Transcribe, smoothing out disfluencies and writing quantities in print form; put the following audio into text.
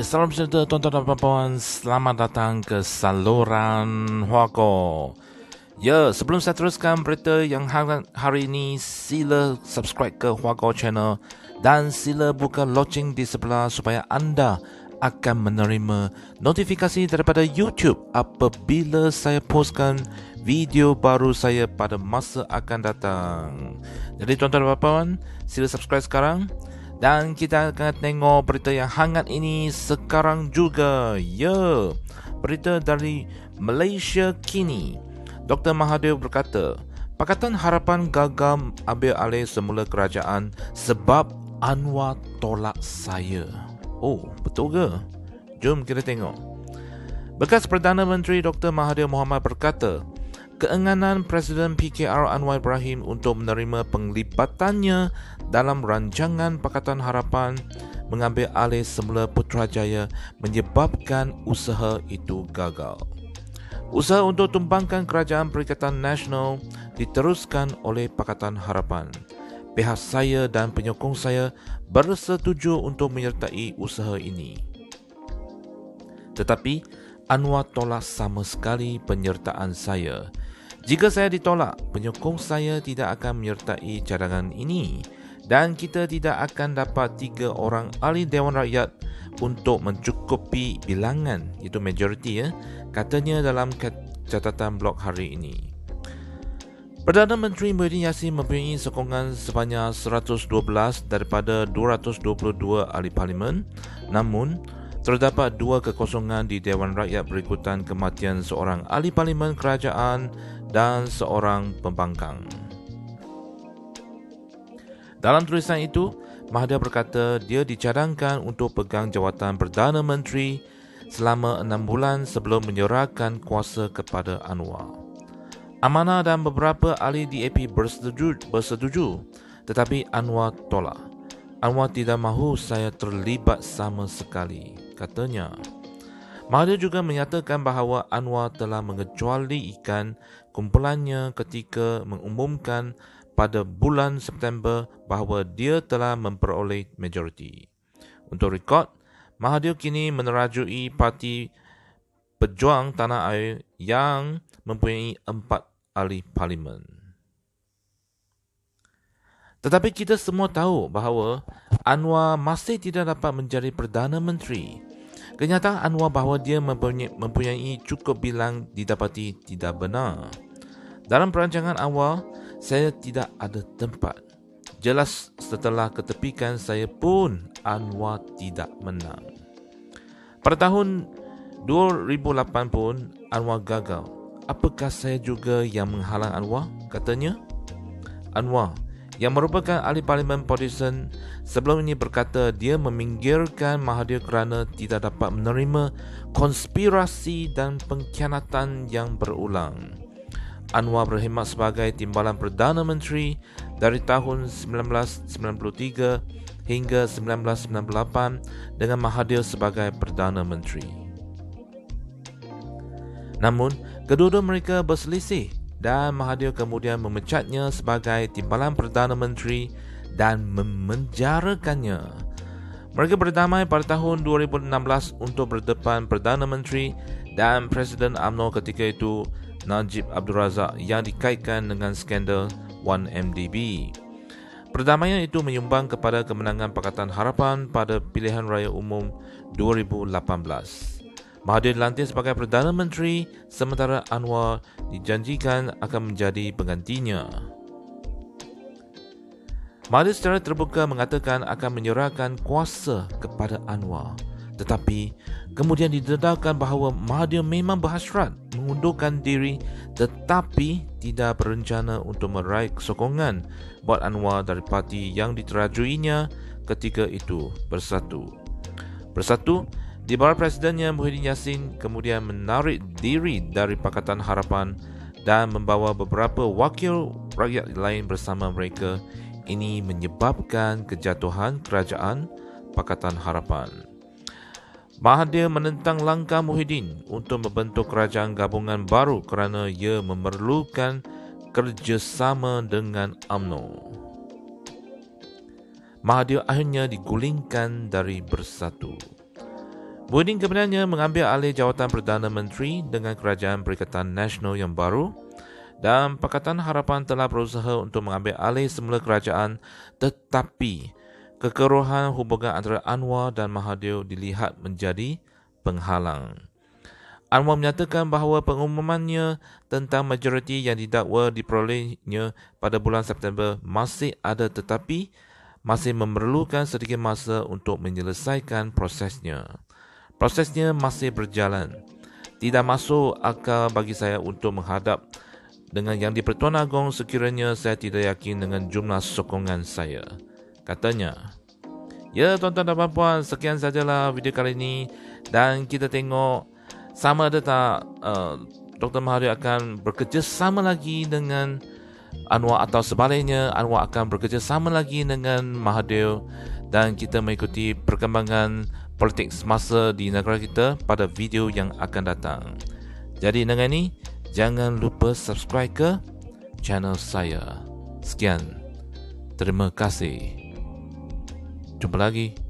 Salam sejahtera tuan-tuan dan puan-puan. Selamat datang ke saluran Huago. Sebelum saya teruskan berita yang hangat hari ini, sila subscribe ke Huago channel dan sila buka loceng di sebelah supaya anda akan menerima notifikasi daripada YouTube apabila saya postkan video baru saya pada masa akan datang. Jadi tuan-tuan dan puan-puan, sila subscribe sekarang. Dan kita akan tengok berita yang hangat ini sekarang juga. Berita dari Malaysia kini. Dr. Mahathir berkata, Pakatan Harapan gagal ambil alih semula kerajaan sebab Anwar tolak saya. Oh, betul ke? Jom kita tengok. Bekas Perdana Menteri Dr. Mahathir Mohamad berkata, keenganan Presiden PKR Anwar Ibrahim untuk menerima penglibatannya dalam rancangan Pakatan Harapan mengambil alih semula Putrajaya menyebabkan usaha itu gagal. Usaha untuk tumbangkan Kerajaan Perikatan Nasional diteruskan oleh Pakatan Harapan. Pihak saya dan penyokong saya bersetuju untuk menyertai usaha ini. Tetapi Anwar tolak sama sekali penyertaan saya. Jika saya ditolak, penyokong saya tidak akan menyertai cadangan ini dan kita tidak akan dapat 3 orang ahli Dewan Rakyat untuk mencukupi bilangan, itu majoriti katanya dalam catatan blog hari ini. Perdana Menteri Muhyiddin Yassin mempunyai sokongan sebanyak 112 daripada 222 ahli parlimen, namun terdapat 2 kekosongan di Dewan Rakyat berikutan kematian seorang ahli parlimen kerajaan dan seorang pembangkang. Dalam tulisan itu, Mahathir berkata dia dicadangkan untuk pegang jawatan Perdana Menteri selama 6 bulan sebelum menyerahkan kuasa kepada Anwar. Amanah dan beberapa ahli DAP bersetuju, tetapi Anwar tolak. Anwar tidak mahu saya terlibat sama sekali, katanya. Mahathir juga menyatakan bahawa Anwar telah mengecualikan kumpulannya ketika mengumumkan pada bulan September bahawa dia telah memperoleh majoriti. Untuk rekod, Mahathir kini menerajui Parti Pejuang Tanah Air yang mempunyai 4 ahli parlimen. Tetapi kita semua tahu bahawa Anwar masih tidak dapat menjadi Perdana Menteri. Kenyataan Anwar bahawa dia mempunyai cukup bilang didapati tidak benar. Dalam perancangan awal, saya tidak ada tempat. Jelas setelah ketepikan saya pun Anwar tidak menang. Pada tahun 2008 pun Anwar gagal. Apakah saya juga yang menghalang Anwar? Katanya. Anwar, yang merupakan ahli parlimen Potterson, sebelum ini berkata dia meminggirkan Mahathir kerana tidak dapat menerima konspirasi dan pengkhianatan yang berulang. Anwar berkhidmat sebagai timbalan Perdana Menteri dari tahun 1993 hingga 1998 dengan Mahathir sebagai Perdana Menteri. Namun, kedua-dua mereka berselisih dan Mahathir kemudian memecatnya sebagai timbalan Perdana Menteri dan memenjarakannya. Mereka berdamai pada tahun 2016 untuk berdepan Perdana Menteri dan Presiden UMNO ketika itu Najib Abdul Razak yang dikaitkan dengan skandal 1MDB. Perdamaian itu menyumbang kepada kemenangan Pakatan Harapan pada pilihan raya umum 2018. Mahathir dilantik sebagai Perdana Menteri sementara Anwar dijanjikan akan menjadi penggantinya. Mahathir secara terbuka mengatakan akan menyerahkan kuasa kepada Anwar, tetapi kemudian didedahkan bahawa Mahathir memang berhasrat mengundurkan diri tetapi tidak berencana untuk meraih sokongan buat Anwar dari parti yang diterajuinya ketika itu Bersatu. Di bawah presidennya Muhyiddin Yassin kemudian menarik diri dari Pakatan Harapan dan membawa beberapa wakil rakyat lain bersama mereka. Ini menyebabkan kejatuhan kerajaan Pakatan Harapan. Mahathir menentang langkah Muhyiddin untuk membentuk kerajaan gabungan baru kerana ia memerlukan kerjasama dengan UMNO. Mahathir akhirnya digulingkan dari Bersatu. Muhyiddin kebenarnya mengambil alih jawatan Perdana Menteri dengan Kerajaan Perikatan Nasional yang baru, dan Pakatan Harapan telah berusaha untuk mengambil alih semula kerajaan, tetapi kekeruhan hubungan antara Anwar dan Mahathir dilihat menjadi penghalang. Anwar menyatakan bahawa pengumumannya tentang majoriti yang didakwa diperolehnya pada bulan September masih ada, tetapi masih memerlukan sedikit masa untuk menyelesaikan prosesnya. Prosesnya masih berjalan. Tidak masuk akal bagi saya untuk menghadap dengan Yang di-Pertuan Agong sekiranya saya tidak yakin dengan jumlah sokongan saya, katanya. Ya, tuan-tuan dan puan-puan, sekian sajalah video kali ini, dan kita tengok sama ada tak Dr. Mahathir akan bekerjasama lagi dengan Anwar, atau sebaliknya Anwar akan bekerjasama lagi dengan Mahathir, dan kita mengikuti perkembangan politik semasa di negara kita pada video yang akan datang. Jadi dengan ini, jangan lupa subscribe ke channel saya. Sekian. Terima kasih. Jumpa lagi.